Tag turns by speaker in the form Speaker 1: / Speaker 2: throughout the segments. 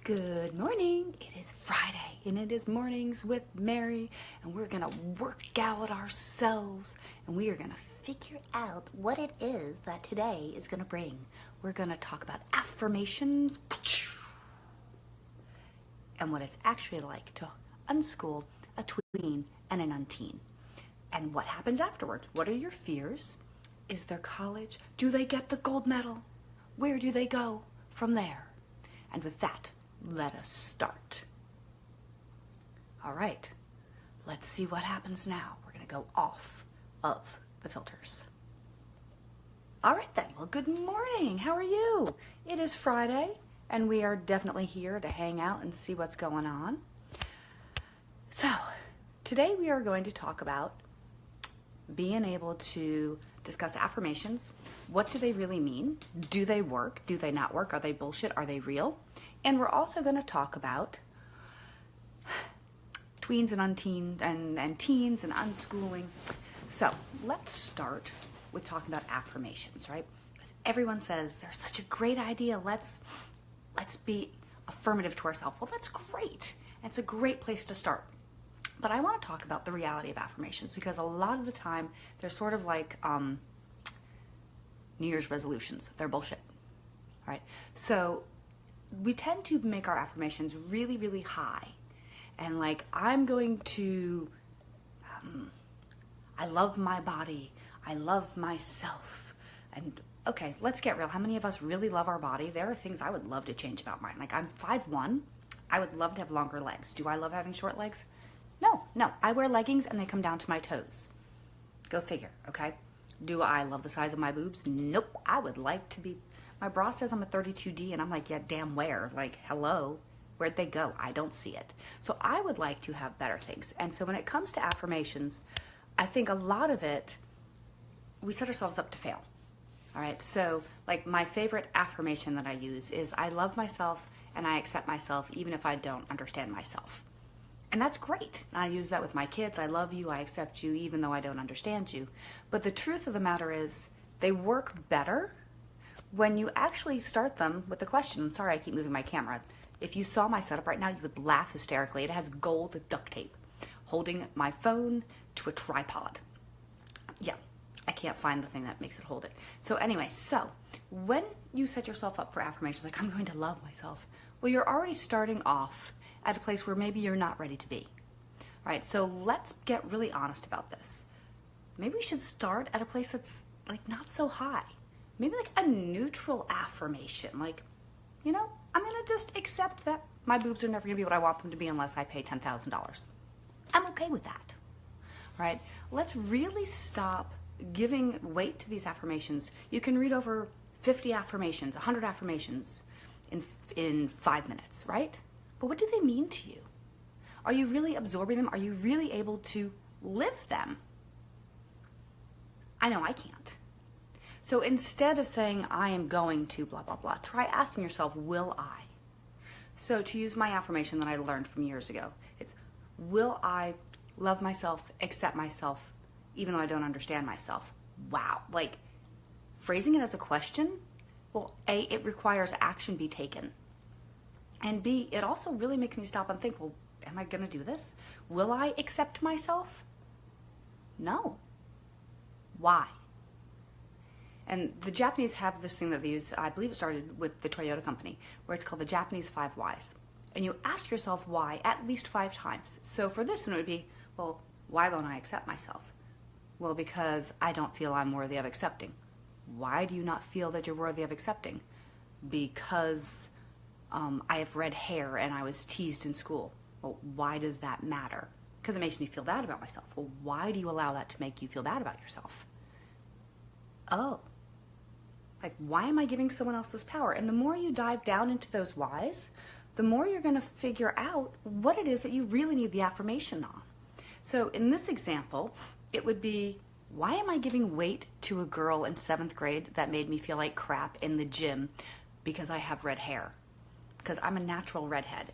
Speaker 1: Good morning. It is Friday and it is Mornings with Mary, and we're going to work out ourselves and we are going to figure out what it is that today is going to bring. We're going to talk about affirmations and what it's actually like to unschool a tween and an unteen. And what happens afterward? What are your fears? Is there college? Do they get the gold medal? Where do they go from there? And with that, let us start. All right, let's see what happens now. We're going to go off of the filters. All right then, well, good morning. How are you? It is Friday, and we are definitely here to hang out and see what's going on. So, today we are going to talk about being able to discuss affirmations. What do they really mean? Do they work? Do they not work? Are they bullshit? Are they real? And we're also going to talk about tweens and unteens and teens and unschooling. So let's start with talking about affirmations, right? Because everyone says they're such a great idea. Let's be affirmative to ourselves. Well, that's great. It's a great place to start. But I want to talk about the reality of affirmations, because a lot of the time they're sort of like New Year's resolutions. They're bullshit, right? So we tend to make our affirmations really, really high. And like, I'm going to, I love my body. I love myself. And okay, let's get real. How many of us really love our body? There are things I would love to change about mine. Like, I'm 5'1". I would love to have longer legs. Do I love having short legs? No. I wear leggings and they come down to my toes. Go figure, okay? Do I love the size of my boobs? Nope. I would like to be... My bra says I'm a 32D, and I'm like, yeah, damn where? Like, hello? Where'd they go? I don't see it. So I would like to have better things. And so when it comes to affirmations, I think a lot of it, we set ourselves up to fail. All right? So, like, my favorite affirmation that I use is, I love myself and I accept myself even if I don't understand myself. And that's great. I use that with my kids. I love you. I accept you even though I don't understand you. But the truth of the matter is, they work better when you actually start them with a question. Sorry, I keep moving my camera. If you saw my setup right now, you would laugh hysterically. It has gold duct tape holding my phone to a tripod. Yeah, I can't find the thing that makes it hold it. So anyway, so when you set yourself up for affirmations, like, I'm going to love myself, well, you're already starting off at a place where maybe you're not ready to be. All right, so let's get really honest about this. Maybe we should start at a place that's like not so high. Maybe like a neutral affirmation, like, you know, I'm gonna just accept that my boobs are never gonna be what I want them to be unless I pay $10,000. I'm okay with that, right? Let's really stop giving weight to these affirmations. You can read over 50 affirmations, 100 affirmations in 5 minutes, right? But what do they mean to you? Are you really absorbing them? Are you really able to live them? I know I can't. So instead of saying, I am going to blah, blah, blah, try asking yourself, will I? So to use my affirmation that I learned from years ago, it's, will I love myself, accept myself, even though I don't understand myself? Wow. Like, phrasing it as a question, well, A, it requires action be taken. And B, it also really makes me stop and think, well, am I going to do this? Will I accept myself? No. Why? And the Japanese have this thing that they use, I believe it started with the Toyota company, where it's called the Japanese 5 whys. And you ask yourself why at least 5 times. So for this one, it would be, well, why won't I accept myself? Well, because I don't feel I'm worthy of accepting. Why do you not feel that you're worthy of accepting? Because I have red hair and I was teased in school. Well, why does that matter? Because it makes me feel bad about myself. Well, why do you allow that to make you feel bad about yourself? Oh. Like, why am I giving someone else this power? And the more you dive down into those whys, the more you're going to figure out what it is that you really need the affirmation on. So in this example, it would be, why am I giving weight to a girl in 7th grade that made me feel like crap in the gym because I have red hair? Because I'm a natural redhead.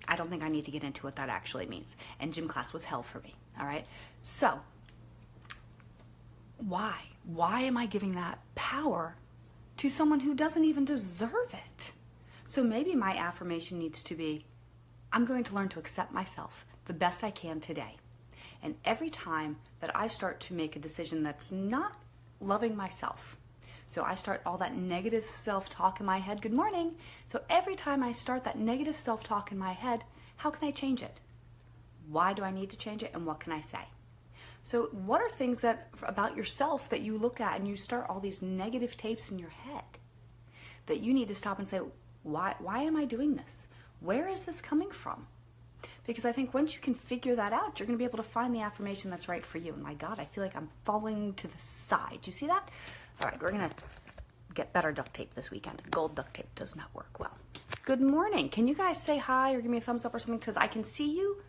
Speaker 1: I don't think I need to get into what that actually means. And gym class was hell for me, all right? So, why? Why am I giving that power to someone who doesn't even deserve it? So maybe my affirmation needs to be, I'm going to learn to accept myself the best I can today. And every time that I start to make a decision that's not loving myself, so I start all that negative self-talk in my head, good morning. So every time I start that negative self-talk in my head, how can I change it? Why do I need to change it, and what can I say? So what are things that about yourself that you look at and you start all these negative tapes in your head that you need to stop and say, why am I doing this? Where is this coming from? Because I think once you can figure that out, you're going to be able to find the affirmation that's right for you. And my God, I feel like I'm falling to the side. Do you see that? All right, we're going to get better duct tape this weekend. Gold duct tape does not work well. Good morning. Can you guys say hi or give me a thumbs up or something? Because I can see you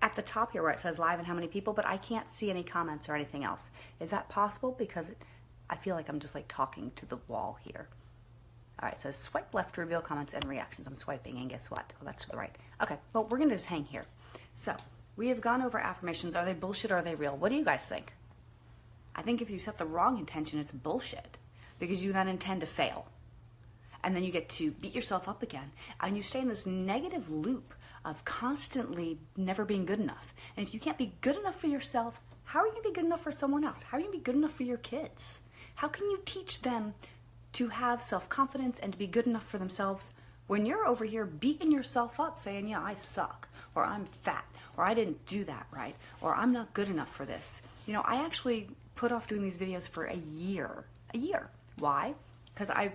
Speaker 1: at the top here where it says live and how many people, but I can't see any comments or anything else. Is that possible? Because I feel like I'm just like talking to the wall here. All right, it says swipe left to reveal comments and reactions. I'm swiping, and guess what? Oh, that's to the right. Okay, well, we're going to just hang here. So we have gone over affirmations. Are they bullshit or are they real? What do you guys think? I think if you set the wrong intention, it's bullshit, because you then intend to fail. And then you get to beat yourself up again, and you stay in this negative loop of constantly never being good enough. And if you can't be good enough for yourself, how are you going to be good enough for someone else? How are you going to be good enough for your kids? How can you teach them to have self-confidence and to be good enough for themselves when you're over here beating yourself up saying, yeah, I suck, or I'm fat, or I didn't do that right, or I'm not good enough for this? You know, I actually put off doing these videos for a year. Why? Because I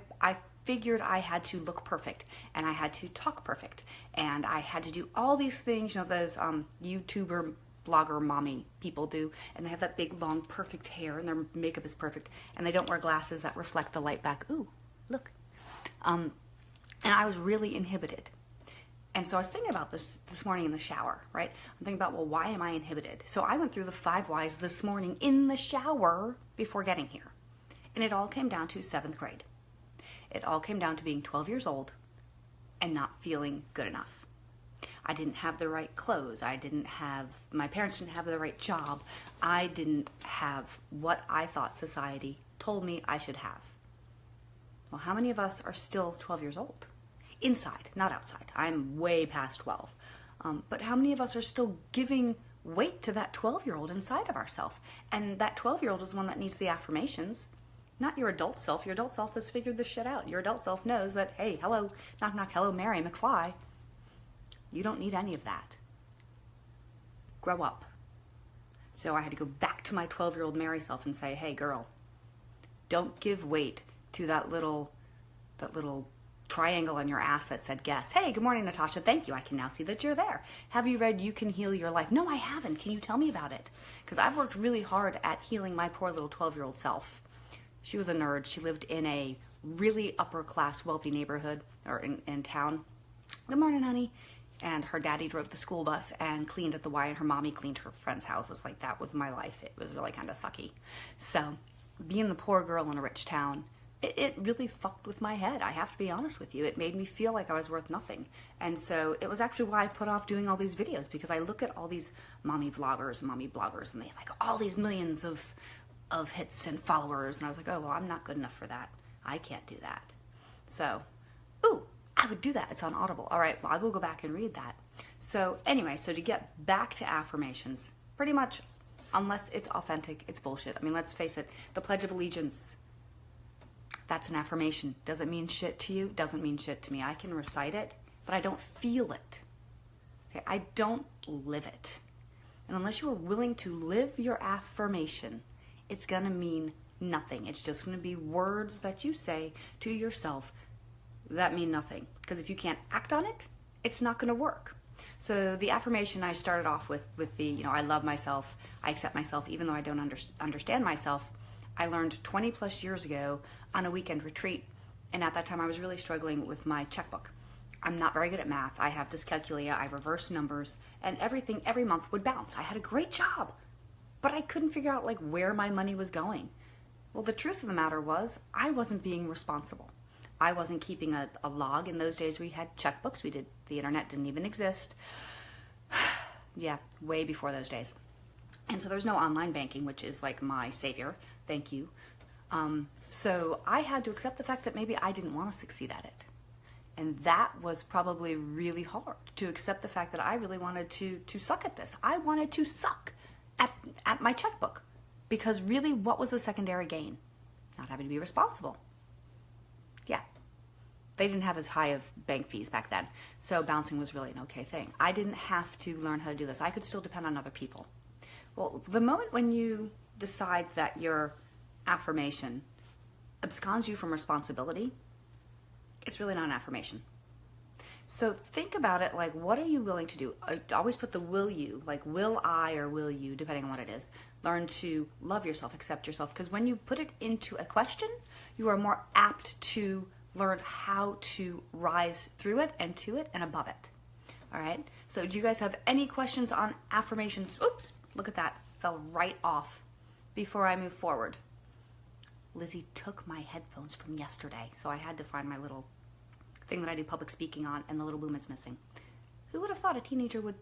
Speaker 1: figured I had to look perfect, and I had to talk perfect, and I had to do all these things, you know, those YouTuber, blogger, mommy people do, and they have that big, long, perfect hair, and their makeup is perfect, and they don't wear glasses that reflect the light back. Ooh, look. And I was really inhibited. And so I was thinking about this morning in the shower, right? I'm thinking about, well, why am I inhibited? So I went through the 5 whys this morning in the shower before getting here. And it all came down to 7th grade. It all came down to being 12 years old and not feeling good enough. I didn't have the right clothes. My parents didn't have the right job. I didn't have what I thought society told me I should have. Well, how many of us are still 12 years old? Inside, not outside. I'm way past 12. But how many of us are still giving weight to that 12-year-old inside of ourselves? And that 12-year-old is the one that needs the affirmations, not your adult self. Your adult self has figured this shit out. Your adult self knows that, hey, hello, knock, knock, hello, Mary McFly. You don't need any of that. Grow up. So I had to go back to my 12-year-old Mary self and say, hey, girl, don't give weight to that little triangle on your ass that said guess. Hey, good morning, Natasha. Thank you. I can now see that you're there. Have you read You Can Heal Your Life? No, I haven't. Can you tell me about it? Because I've worked really hard at healing my poor little 12-year-old self. She was a nerd. She lived in a really upper-class, wealthy neighborhood or in town. Good morning, honey. And her daddy drove the school bus and cleaned at the Y, and her mommy cleaned her friends' houses. Like, that was my life. It was really kind of sucky. So being the poor girl in a rich town, it really fucked with my head. I have to be honest with you. It made me feel like I was worth nothing. And so it was actually why I put off doing all these videos, because I look at all these mommy vloggers and mommy bloggers, and they have like all these millions of hits and followers. And I was like, oh, well, I'm not good enough for that. I can't do that. So, ooh, I would do that. It's on Audible. All right, well, I will go back and read that. So anyway, so to get back to affirmations, pretty much, unless it's authentic, it's bullshit. I mean, let's face it, the Pledge of Allegiance, that's an affirmation. Does it mean shit to you? Doesn't mean shit to me. I can recite it, but I don't feel it. Okay? I don't live it. And unless you are willing to live your affirmation, it's going to mean nothing. It's just going to be words that you say to yourself that mean nothing. Because if you can't act on it, it's not going to work. So the affirmation I started off with the, you know, I love myself, I accept myself, even though I don't understand myself, I learned 20 plus years ago on a weekend retreat. And at that time I was really struggling with my checkbook. I'm not very good at math. I have dyscalculia, I reverse numbers, and everything every month would bounce. I had a great job, but I couldn't figure out like where my money was going. Well, the truth of the matter was I wasn't being responsible. I wasn't keeping a log. In those days we had checkbooks. The internet didn't even exist. Yeah, way before those days. And so there's no online banking, which is like my savior. Thank you. So I had to accept the fact that maybe I didn't want to succeed at it. And that was probably really hard to accept the fact that I really wanted to suck at this. I wanted to suck at my checkbook, because really, what was the secondary gain? Not having to be responsible. Yeah. They didn't have as high of bank fees back then, so bouncing was really an okay thing. I didn't have to learn how to do this. I could still depend on other people. Well, the moment when you decide that your affirmation absconds you from responsibility, it's really not an affirmation. So think about it like, what are you willing to do? I always put the will you, like will I or will you, depending on what it is, learn to love yourself, accept yourself. Because when you put it into a question, you are more apt to learn how to rise through it and to it and above it. All right? So do you guys have any questions on affirmations? Oops, look at that. Fell right off before I move forward. Lizzie took my headphones from yesterday, so I had to find my little thing that I do public speaking on, and the little boom is missing. Who would have thought a teenager would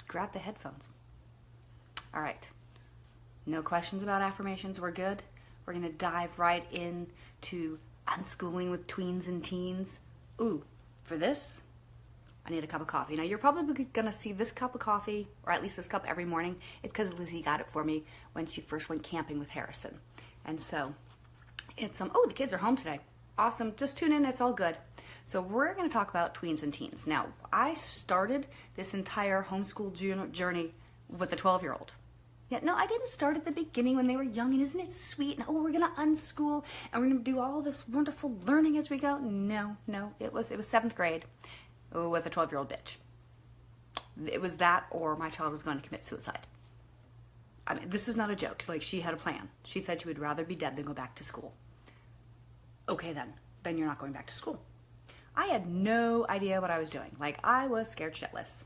Speaker 1: grab the headphones? All right. No questions about affirmations. We're good. We're going to dive right in to unschooling with tweens and teens. Ooh, for this, I need a cup of coffee. Now, you're probably going to see this cup of coffee, or at least this cup every morning. It's because Lizzie got it for me when she first went camping with Harrison. And so it's, oh, the kids are home today. Awesome. Just tune in. It's all good. So we're going to talk about tweens and teens. Now, I started this entire homeschool journey with a 12-year-old. Yeah, no, I didn't start at the beginning when they were young, and isn't it sweet? And, oh, we're going to unschool, and we're going to do all this wonderful learning as we go. No, it was 7th grade with a 12-year-old bitch. It was that, or my child was going to commit suicide. I mean, this is not a joke. Like, she had a plan. She said she would rather be dead than go back to school. Okay, then you're not going back to school. I had no idea what I was doing. Like, I was scared shitless.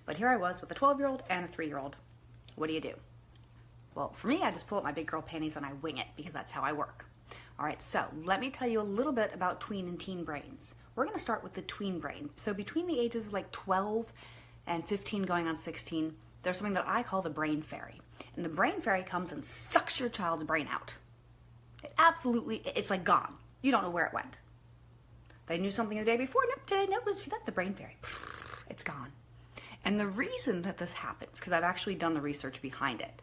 Speaker 1: But here I was with a 12-year-old and a 3-year-old. What do you do? Well, for me, I just pull up my big girl panties and I wing it, because that's how I work. All right, so let me tell you a little bit about tween and teen brains. We're going to start with the tween brain. So between the ages of like 12 and 15 going on 16, there's something that I call the brain fairy. And the brain fairy comes and sucks your child's brain out. It's like gone. You don't know where it went. They knew something the day before. Nope, today, nope, see that? The brain fairy. It's gone. And the reason that this happens, because I've actually done the research behind it,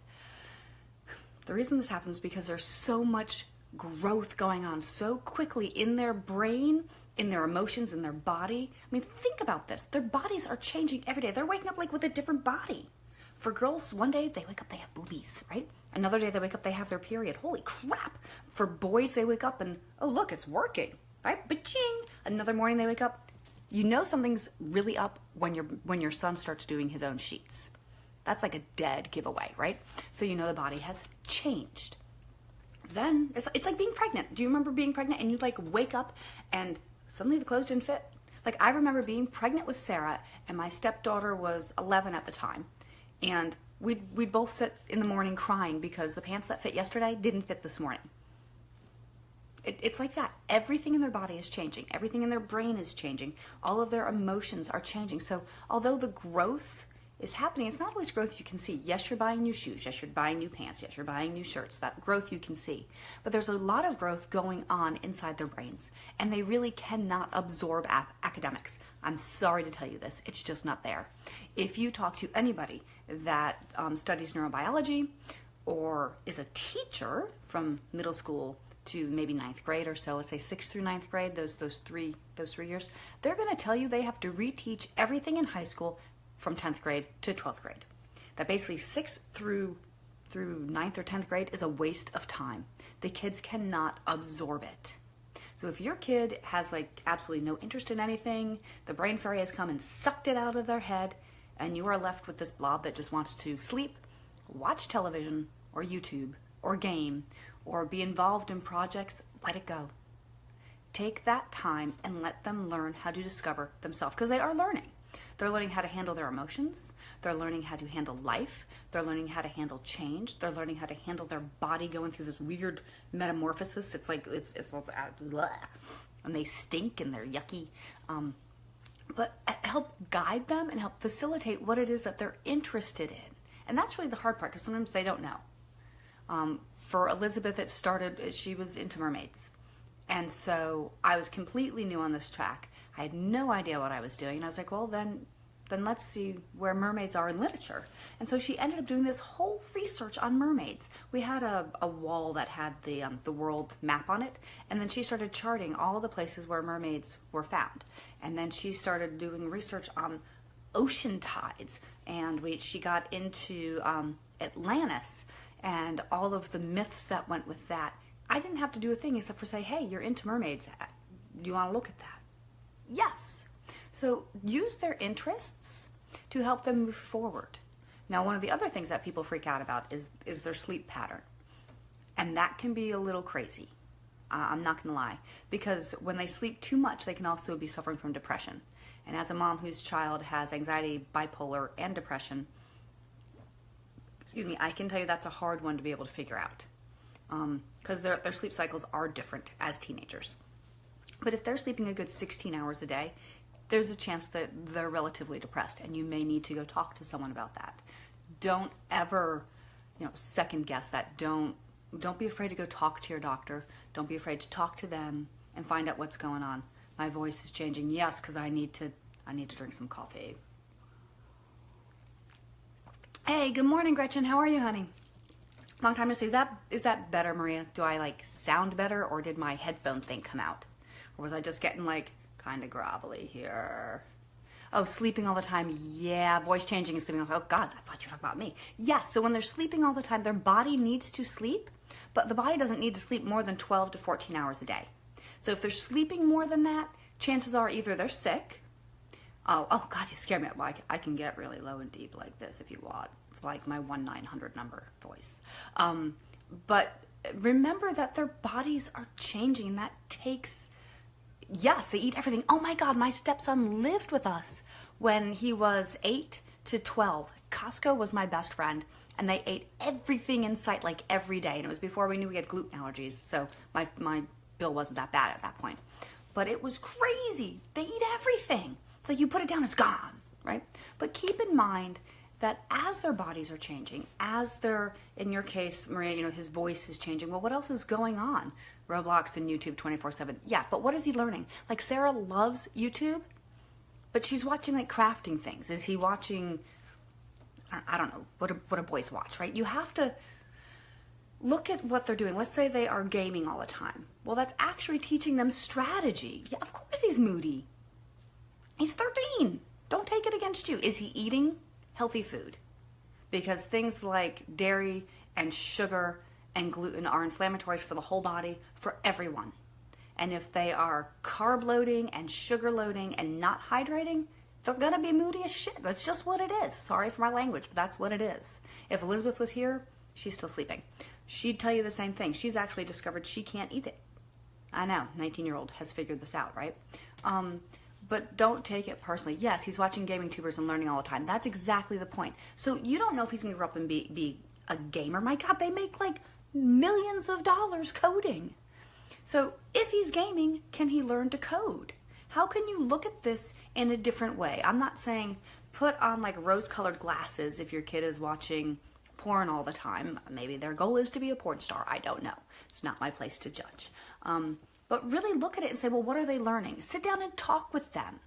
Speaker 1: the reason this happens is because there's so much growth going on so quickly in their brain, in their emotions, in their body. I mean, think about this. Their bodies are changing every day. They're waking up like with a different body. For girls, one day they wake up, they have boobies, right? Another day they wake up, they have their period. Holy crap. For boys, they wake up and, oh, look, it's working, right? Ba-ching. Another morning they wake up. You know something's really up when your son starts doing his own sheets. That's like a dead giveaway, right? So you know the body has changed. Then it's like being pregnant. Do you remember being pregnant and you like wake up and suddenly the clothes didn't fit? Like, I remember being pregnant with Sarah, and my stepdaughter was 11 at the time, and we'd both sit in the morning crying because the pants that fit yesterday didn't fit this morning. It's like that. Everything in their body is changing. Everything in their brain is changing. All of their emotions are changing. So although the growth is happening, it's not always growth you can see. Yes, you're buying new shoes. Yes, you're buying new pants. Yes, you're buying new shirts. That growth you can see. But there's a lot of growth going on inside their brains, and they really cannot absorb academics. I'm sorry to tell you this. It's just not there. If you talk to anybody that studies neurobiology or is a teacher from middle school to maybe 9th grade or so, let's say 6th through 9th grade, those three years, they're going to tell you they have to reteach everything in high school from 10th grade to 12th grade. That basically 6th through 9th or 10th grade is a waste of time. The kids cannot absorb it. So if your kid has like absolutely no interest in anything, the brain fairy has come and sucked it out of their head, and you are left with this blob that just wants to sleep, watch television or YouTube or game or be involved in projects, let it go. Take that time and let them learn how to discover themselves, because they are learning. They're learning how to handle their emotions. They're learning how to handle life. They're learning how to handle change. They're learning how to handle their body going through this weird metamorphosis. It's like, it's blah. And they stink and they're yucky. But help guide them and help facilitate what it is that they're interested in. And that's really the hard part, because sometimes they don't know. For Elizabeth, it started, she was into mermaids. And so I was completely new on this track. I had no idea what I was doing. And I was like, well, then let's see where mermaids are in literature. And so she ended up doing this whole research on mermaids. We had a wall that had the world map on it, and then she started charting all the places where mermaids were found. And then she started doing research on ocean tides, and she got into Atlantis and all of the myths that went with that. I didn't have to do a thing except for say, hey, you're into mermaids. Do you want to look at that? Yes. So use their interests to help them move forward. Now, one of the other things that people freak out about is their sleep pattern. And that can be a little crazy. I'm not going to lie. Because when they sleep too much, they can also be suffering from depression. And as a mom whose child has anxiety, bipolar, and depression, I can tell you that's a hard one to be able to figure out. Because their sleep cycles are different as teenagers. But if they're sleeping a good 16 hours a day, there's a chance that they're relatively depressed, and you may need to go talk to someone about that. Don't ever, second guess that. Don't be afraid to go talk to your doctor. Don't be afraid to talk to them and find out what's going on. My voice is changing. Yes, because I need to drink some coffee. Hey, good morning, Gretchen. How are you, honey? Long time no see. Is that better, Maria? Do I sound better, or did my headphone thing come out? Or was I just getting kind of grovelly here? Oh, sleeping all the time. Yeah, voice changing and sleeping all the time. Oh, God, I thought you were talking about me. Yes, so when they're sleeping all the time, their body needs to sleep, but the body doesn't need to sleep more than 12 to 14 hours a day. So if they're sleeping more than that, chances are either they're sick. Oh God, you scared me. I can get really low and deep like this if you want. It's like my 1-900 number voice. But remember that their bodies are changing, and that takes... Yes, they eat everything. Oh my God, my stepson lived with us when he was 8 to 12. Costco was my best friend, and they ate everything in sight every day. And it was before we knew we had gluten allergies, so my bill wasn't that bad at that point. But it was crazy. They eat everything. It's like you put it down, it's gone, right? But keep in mind that as their bodies are changing, as they're, in your case, Maria, his voice is changing. Well, what else is going on? Roblox and YouTube 24/7. Yeah, but what is he learning? Sarah loves YouTube, but she's watching crafting things. Is he watching, I don't know, what do boys watch, right? You have to look at what they're doing. Let's say they are gaming all the time. Well, that's actually teaching them strategy. Yeah, of course he's moody. He's 13. Don't take it against you. Is he eating healthy food? Because things like dairy and sugar and gluten are inflammatories for the whole body, for everyone. And if they are carb loading and sugar loading and not hydrating, they're going to be moody as shit. That's just what it is. Sorry for my language, but that's what it is. If Elizabeth was here, she's still sleeping. She'd tell you the same thing. She's actually discovered she can't eat it. I know, 19-year-old has figured this out, right? But don't take it personally. Yes, he's watching gaming tubers and learning all the time. That's exactly the point. So you don't know if he's going to grow up and be a gamer. My God, they make millions of dollars coding. So if he's gaming, can he learn to code? How can you look at this in a different way? I'm not saying put on rose-colored glasses if your kid is watching porn all the time. Maybe their goal is to be a porn star. I don't know. It's not my place to judge. But really look at it and say, well, what are they learning? Sit down and talk with them.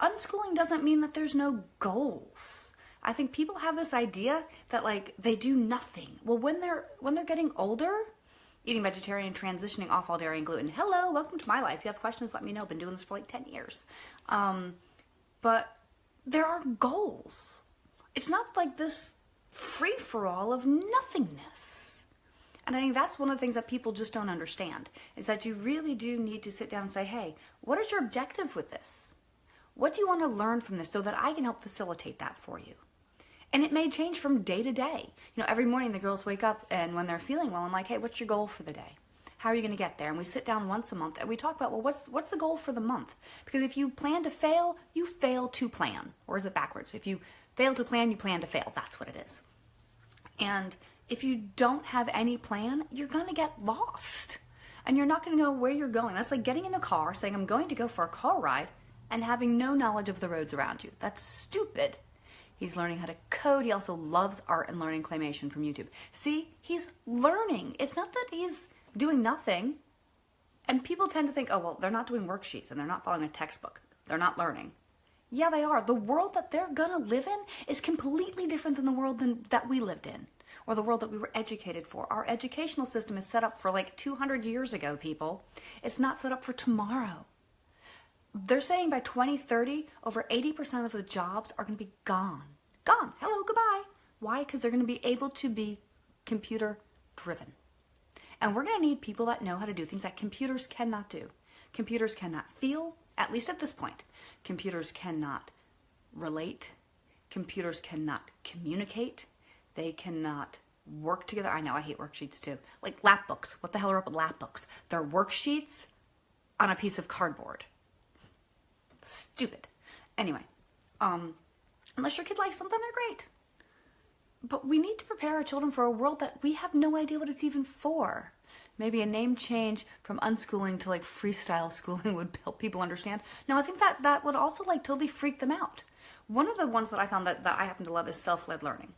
Speaker 1: Unschooling doesn't mean that there's no goals. I think people have this idea that they do nothing. Well, when they're getting older, eating vegetarian, transitioning off all dairy and gluten. Hello, welcome to my life. If you have questions, let me know. I've been doing this for 10 years. But there are goals. It's not this free-for-all of nothingness. And I think that's one of the things that people just don't understand, is that you really do need to sit down and say, hey, what is your objective with this? What do you want to learn from this so that I can help facilitate that for you? And it may change from day to day. Every morning the girls wake up, and when they're feeling well, I'm like, hey, what's your goal for the day? How are you going to get there? And we sit down once a month and we talk about, well, what's the goal for the month? Because if you plan to fail, you fail to plan. Or is it backwards? If you fail to plan, you plan to fail. That's what it is. And if you don't have any plan, you're going to get lost. And you're not going to know where you're going. That's like getting in a car, saying, I'm going to go for a car ride, and having no knowledge of the roads around you. That's stupid. He's learning how to code. He also loves art and learning claymation from YouTube. See, he's learning. It's not that he's doing nothing. And people tend to think, oh, well, they're not doing worksheets and they're not following a textbook. They're not learning. Yeah, they are. The world that they're going to live in is completely different than the world that we lived in, or the world that we were educated for. Our educational system is set up for like 200 years ago, people. It's not set up for tomorrow. They're saying by 2030, over 80% of the jobs are going to be gone. Gone. Hello, goodbye. Why? Because they're going to be able to be computer driven. And we're going to need people that know how to do things that computers cannot do. Computers cannot feel, at least at this point. Computers cannot relate. Computers cannot communicate. They cannot work together. I know, I hate worksheets too. Like lap books. What the hell are up with lap books? They're worksheets on a piece of cardboard. Stupid. Anyway, unless your kid likes something, they're great. But we need to prepare our children for a world that we have no idea what it's even for. Maybe a name change from unschooling to like freestyle schooling would help people understand. No, I think that would also like totally freak them out. One of the ones that I found that I happen to love is self-led learning,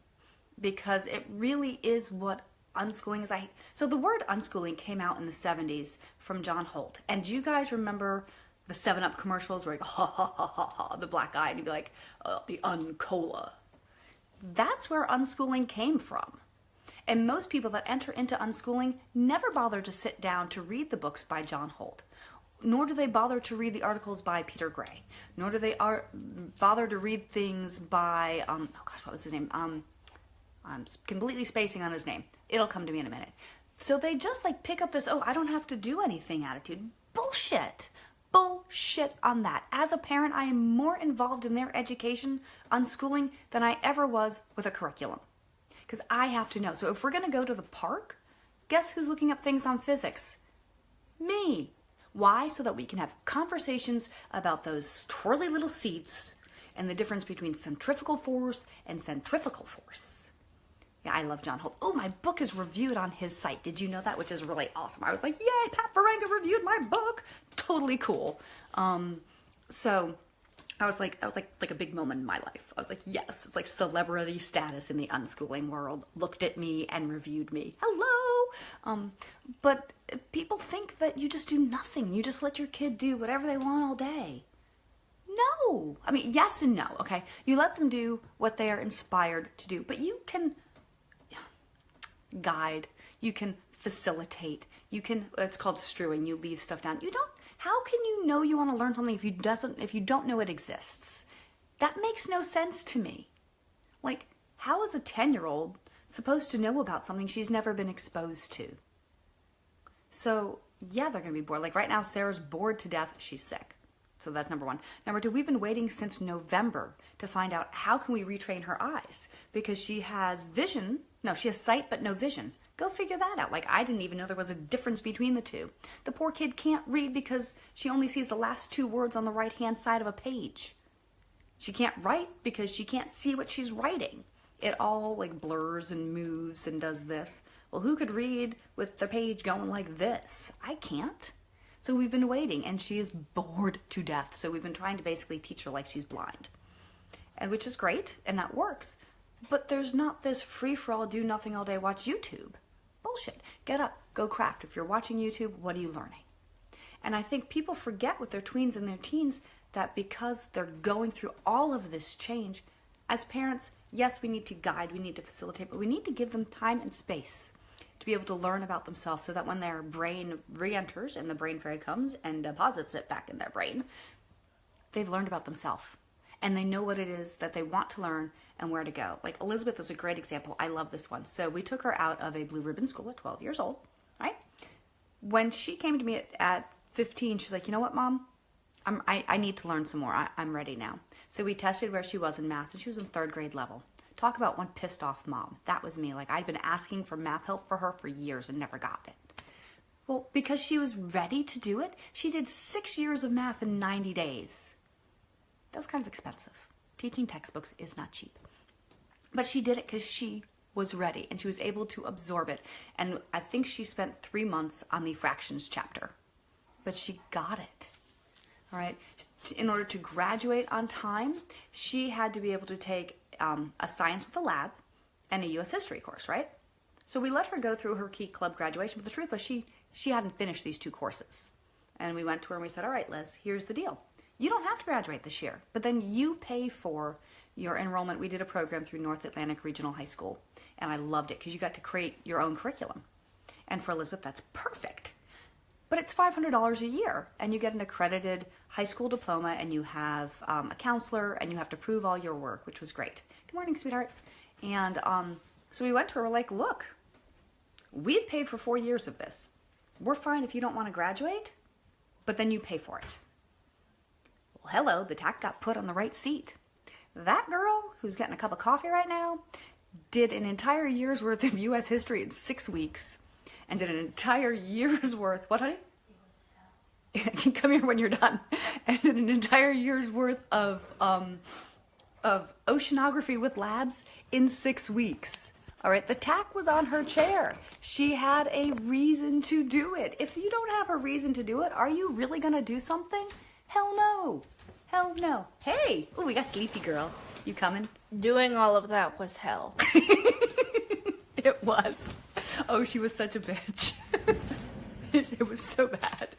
Speaker 1: because it really is what unschooling is. So the word unschooling came out in the 70s from John Holt. And do you guys remember the 7-Up commercials where you go, ha ha ha ha ha, the black eye, and you'd be like, the uncola. That's where unschooling came from. And most people that enter into unschooling never bother to sit down to read the books by John Holt, nor do they bother to read the articles by Peter Gray, nor do they bother to read things by, what was his name? I'm completely spacing on his name. It'll come to me in a minute. So they just like pick up this, I don't have to do anything attitude. Bullshit. Bullshit on that. As a parent, I am more involved in their education, unschooling, than I ever was with a curriculum. Because I have to know. So if we're going to go to the park, guess who's looking up things on physics? Me. Why? So that we can have conversations about those twirly little seats and the difference between centrifugal force and centrifugal force. Yeah, I love John Holt. Oh, my book is reviewed on his site. Did you know that? Which is really awesome. I was like, yay, Pat Ferenga reviewed my book. Totally cool. So I was like a big moment in my life. I was like, yes, it's like celebrity status in the unschooling world. Looked at me and reviewed me. Hello. But people think that you just do nothing. You just let your kid do whatever they want all day. No. I mean, yes and no, okay? You let them do what they are inspired to do, but you can guide, you can facilitate, it's called strewing, you leave stuff down. How can you know you want to learn something if you don't know it exists? That makes no sense to me. Like, how is a 10-year-old supposed to know about something she's never been exposed to? So, yeah, they're going to be bored. Like right now, Sarah's bored to death. She's sick. So that's number one. Number two, we've been waiting since November to find out how can we retrain her eyes, because she has vision. No, she has sight but no vision. Go figure that out. Like, I didn't even know there was a difference between the two. The poor kid can't read because she only sees the last 2 words on the right-hand side of a page. She can't write because she can't see what she's writing. It all like blurs and moves and does this. Well, who could read with the page going like this? I can't. So we've been waiting, and she is bored to death. So we've been trying to basically teach her like she's blind, and which is great, and that works. But there's not this free-for-all, do nothing all day, watch YouTube. Bullshit. Get up, go craft. If you're watching YouTube, what are you learning? And I think people forget with their tweens and their teens that because they're going through all of this change, as parents, yes, we need to guide, we need to facilitate, but we need to give them time and space to be able to learn about themselves, so that when their brain re-enters and the brain fairy comes and deposits it back in their brain, they've learned about themselves and they know what it is that they want to learn and where to go. Like Elizabeth is a great example. I love this one. So we took her out of a blue ribbon school at 12 years old, right? When she came to me at 15, she's like, you know what, Mom? I need to learn some more. I'm ready now. So we tested where she was in math, and she was in 3rd grade level. Talk about one pissed off mom. That was me. Like, I'd been asking for math help for her for years and never got it. Well, because she was ready to do it, she did 6 years of math in 90 days. That was kind of expensive. Teaching textbooks is not cheap. But she did it because she was ready and she was able to absorb it. And I think she spent 3 months on the fractions chapter. But she got it. All right. In order to graduate on time, she had to be able to take a science with a lab and a U.S. history course, right? So we let her go through her Key Club graduation, but the truth was she hadn't finished these 2 courses. And we went to her and we said, all right, Liz, here's the deal. You don't have to graduate this year, but then you pay for your enrollment. We did a program through North Atlantic Regional High School, and I loved it because you got to create your own curriculum. And for Elizabeth, that's perfect. But it's $500 a year, and you get an accredited high school diploma, and you have a counselor, and you have to prove all your work, which was great. Good morning, sweetheart. And so we went to her, we're like, look, we've paid for 4 years of this. We're fine if you don't want to graduate, but then you pay for it. Well, hello, the tack got put on the right seat. That girl, who's getting a cup of coffee right now, did an entire year's worth of U.S. history in 6 weeks, and did an entire year's worth, what, honey? Come here when you're done. And did an entire year's worth of oceanography with labs in 6 weeks. All right, the tack was on her chair. She had a reason to do it. If you don't have a reason to do it, are you really going to do something? Hell no. Hell no. Hey, oh, we got Sleepy Girl. You coming?
Speaker 2: Doing all of that was hell.
Speaker 1: It was. Oh, she was such a bitch. It was so bad.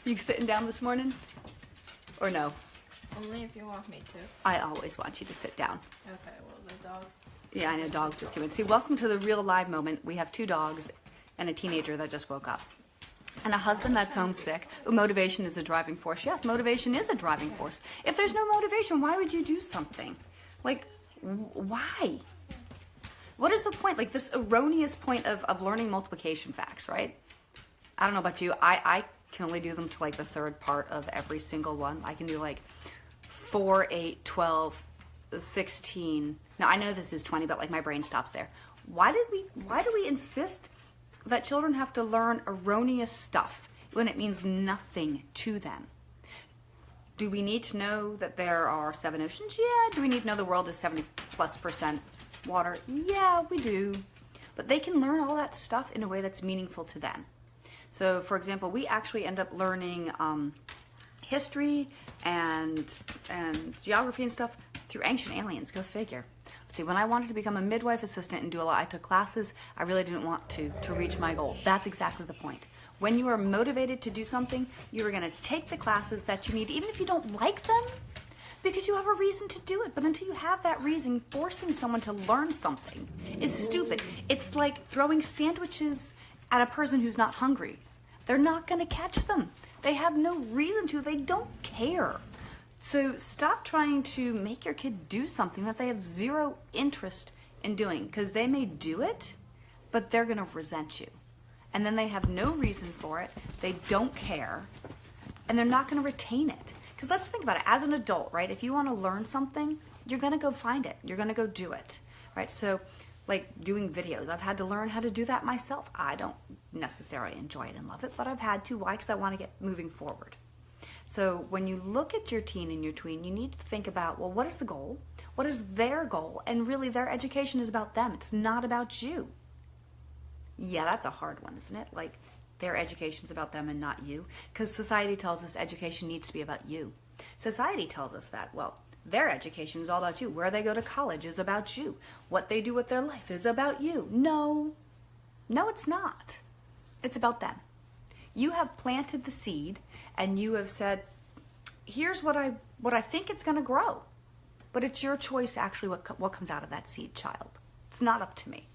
Speaker 1: You sitting down this morning? Or no?
Speaker 2: Only if you want me to.
Speaker 1: I always want you to sit down.
Speaker 2: Okay, well, the dogs.
Speaker 1: Yeah, I know, dogs just came in. See, welcome to the real live moment. We have 2 dogs and a teenager that just woke up. And a husband that's homesick. Ooh, motivation is a driving force. Yes, motivation is a driving force. If there's no motivation, why would you do something? Like, why? What is the point? Like, this erroneous point of learning multiplication facts, right? I don't know about you. I can only do them to, like, the third part of every single one. I can do, like, 4, 8, 12, 16. Now, I know this is 20, but, like, my brain stops there. Why do we insist that children have to learn erroneous stuff when it means nothing to them? Do we need to know that there are 7 oceans? Yeah. Do we need to know the world is 70+% water? Yeah, we do. But they can learn all that stuff in a way that's meaningful to them. So, for example, we actually end up learning history and geography and stuff through Ancient Aliens. Go figure. See, when I wanted to become a midwife assistant and do a lot, I took classes, I really didn't want to reach my goal. That's exactly the point. When you are motivated to do something, you are going to take the classes that you need, even if you don't like them, because you have a reason to do it. But until you have that reason, forcing someone to learn something is stupid. It's like throwing sandwiches at a person who's not hungry. They're not going to catch them. They have no reason to. They don't care. So stop trying to make your kid do something that they have zero interest in doing, because they may do it, but they're going to resent you. And then they have no reason for it. They don't care. And they're not going to retain it. Because let's think about it. As an adult, right? If you want to learn something, you're going to go find it. You're going to go do it. Right? So, like doing videos, I've had to learn how to do that myself. I don't necessarily enjoy it and love it, but I've had to. Why? Because I want to get moving forward. So when you look at your teen and your tween, you need to think about, well, what is the goal? What is their goal? And really, their education is about them. It's not about you. Yeah, that's a hard one, isn't it? Like, their education's about them and not you. Because society tells us education needs to be about you. Society tells us that, well, their education is all about you. Where they go to college is about you. What they do with their life is about you. No, it's not. It's about them. You have planted the seed and you have said, here's what I think it's going to grow. But it's your choice actually what comes out of that seed, child. It's not up to me.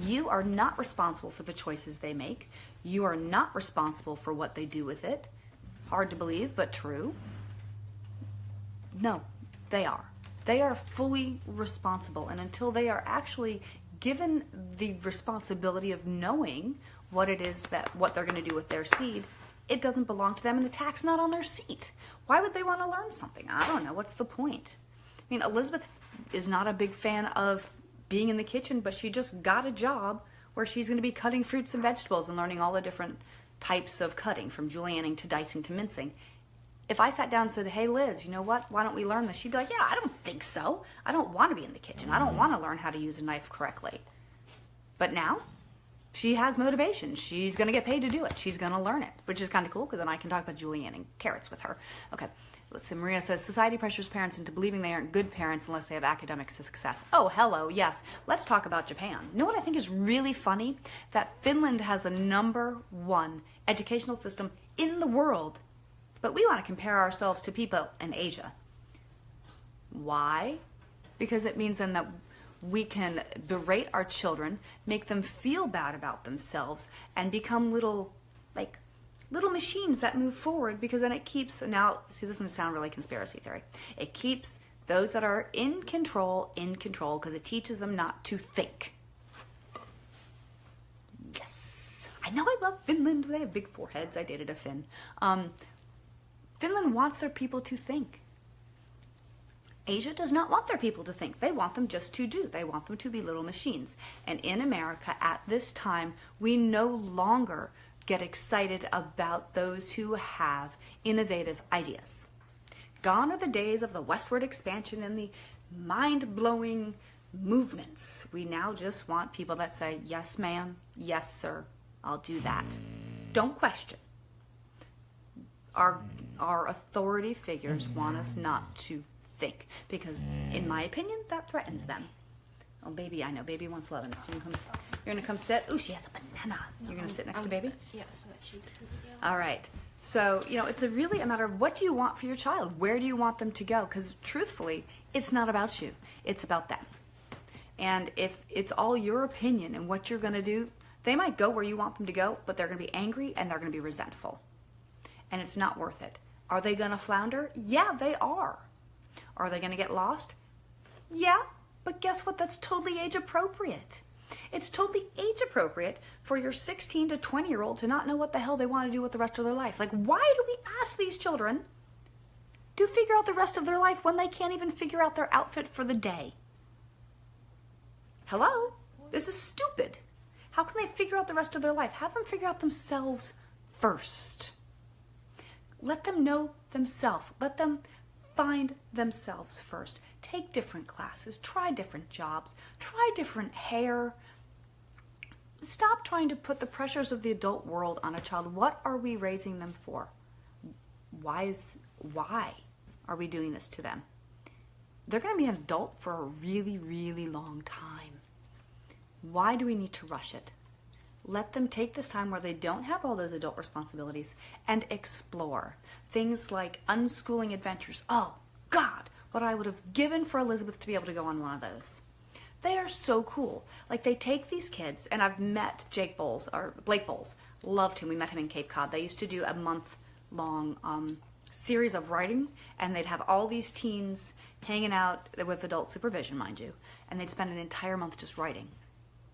Speaker 1: You are not responsible for the choices they make. You are not responsible for what they do with it. Hard to believe, but true. No, they are. They are fully responsible. And until they are actually given the responsibility of knowing what it is what they're going to do with their seed, it doesn't belong to them and the tack's not on their seat. Why would they want to learn something? I don't know. What's the point? I mean, Elizabeth is not a big fan of being in the kitchen, but she just got a job where she's going to be cutting fruits and vegetables and learning all the different types of cutting, from julienning to dicing to mincing. If I sat down and said, hey, Liz, you know what? Why don't we learn this? She'd be like, yeah, I don't think so. I don't want to be in the kitchen. I don't want to learn how to use a knife correctly. But now she has motivation. She's going to get paid to do it. She's going to learn it, which is kind of cool because then I can talk about julienning carrots with her. Okay. So Maria says, society pressures parents into believing they aren't good parents unless they have academic success. Oh, hello, yes. Let's talk about Japan. You know what I think is really funny? That Finland has a #1 educational system in the world, but we want to compare ourselves to people in Asia. Why? Because it means then that we can berate our children, make them feel bad about themselves, and become little machines that move forward, because then it keeps, now, see, this is going to sound really conspiracy theory. It keeps those that are in control because it teaches them not to think. Yes. I know I love Finland. They have big foreheads. I dated a Finn. Finland wants their people to think. Asia does not want their people to think. They want them just to do. They want them to be little machines. And in America, at this time, we no longer get excited about those who have innovative ideas. Gone are the days of the westward expansion and the mind-blowing movements. We now just want people that say, yes, ma'am, yes, sir, I'll do that. Don't question. Our authority figures want us not to think, because in my opinion that threatens them. Oh, baby, I know baby wants loving. So you're gonna come sit. Ooh, she has a banana. You're gonna sit next to baby.
Speaker 2: Yeah, so that she can.
Speaker 1: All right. So it's really a matter of what do you want for your child. Where do you want them to go? Because truthfully, it's not about you. It's about them. And if it's all your opinion and what you're gonna do, they might go where you want them to go, but they're gonna be angry and they're gonna be resentful, and it's not worth it. Are they gonna flounder? Yeah, they are. Are they going to get lost? Yeah, but guess what? That's totally age appropriate. It's totally age appropriate for your 16 to 20-year-old to not know what the hell they want to do with the rest of their life. Like, why do we ask these children to figure out the rest of their life when they can't even figure out their outfit for the day? Hello? This is stupid. How can they figure out the rest of their life? Have them figure out themselves first. Let them know themselves. Let them find themselves first. Take different classes, try different jobs, try different hair. Stop trying to put the pressures of the adult world on a child. What are we raising them for? Why are we doing this to them? They're going to be an adult for a really, really long time. Why do we need to rush it? Let them take this time where they don't have all those adult responsibilities and explore things like unschooling adventures. Oh, God, what I would have given for Elizabeth to be able to go on one of those. They are so cool. Like, they take these kids, and I've met Blake Bowles. Loved him. We met him in Cape Cod. They used to do a month-long series of writing, and they'd have all these teens hanging out with adult supervision, mind you, and they'd spend an entire month just writing.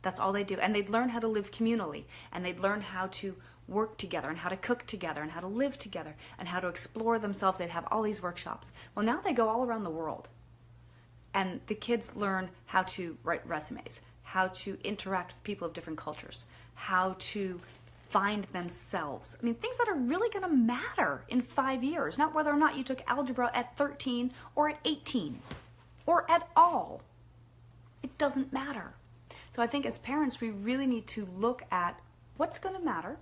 Speaker 1: That's all they do. And they'd learn how to live communally, and they'd learn how to work together and how to cook together and how to live together and how to explore themselves. They'd have all these workshops. Well, now they go all around the world, and the kids learn how to write resumes, how to interact with people of different cultures, how to find themselves. I mean, things that are really going to matter in 5 years, not whether or not you took algebra at 13 or at 18 or at all. It doesn't matter. So I think as parents, we really need to look at what's going to matter,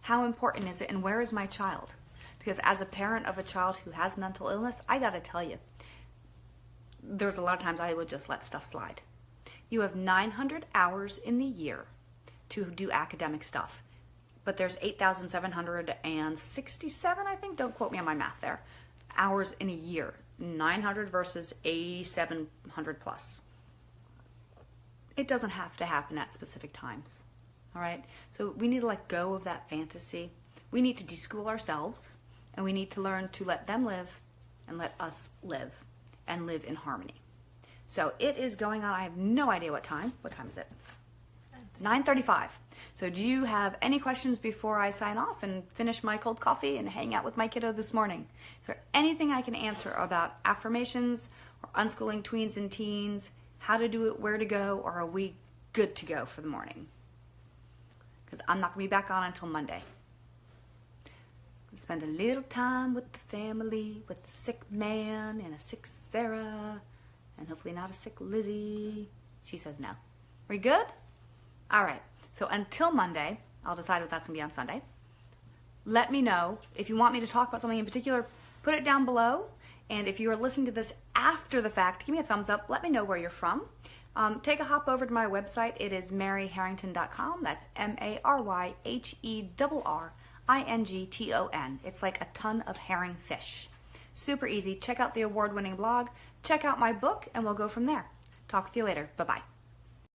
Speaker 1: how important is it, and where is my child? Because as a parent of a child who has mental illness, I got to tell you, there's a lot of times I would just let stuff slide. You have 900 hours in the year to do academic stuff, but there's 8,767, I think, don't quote me on my math there, hours in a year. 900 versus 8,700 plus. It doesn't have to happen at specific times, all right? So we need to let go of that fantasy. We need to deschool ourselves, and we need to learn to let them live and let us live and live in harmony. So it is going on. I have no idea what time. What time is it? 9:35. So do you have any questions before I sign off and finish my cold coffee and hang out with my kiddo this morning? Is there anything I can answer about affirmations or unschooling tweens and teens, how to do it, where to go, or are we good to go for the morning? Because I'm not going to be back on until Monday. Spend a little time with the family, with the sick man and a sick Sarah, and hopefully not a sick Lizzie. She says no. We good? All right. So until Monday, I'll decide what that's going to be on Sunday. Let me know if you want me to talk about something in particular. Put it down below. And if you are listening to this after the fact, give me a thumbs up. Let me know where you're from. Take a hop over to my website. It is maryharrington.com. That's MaryHerrington.com. Ington. It's like a ton of herring fish. Super easy. Check out the award-winning blog, check out my book, and we'll go from there. Talk with you later. Bye-bye.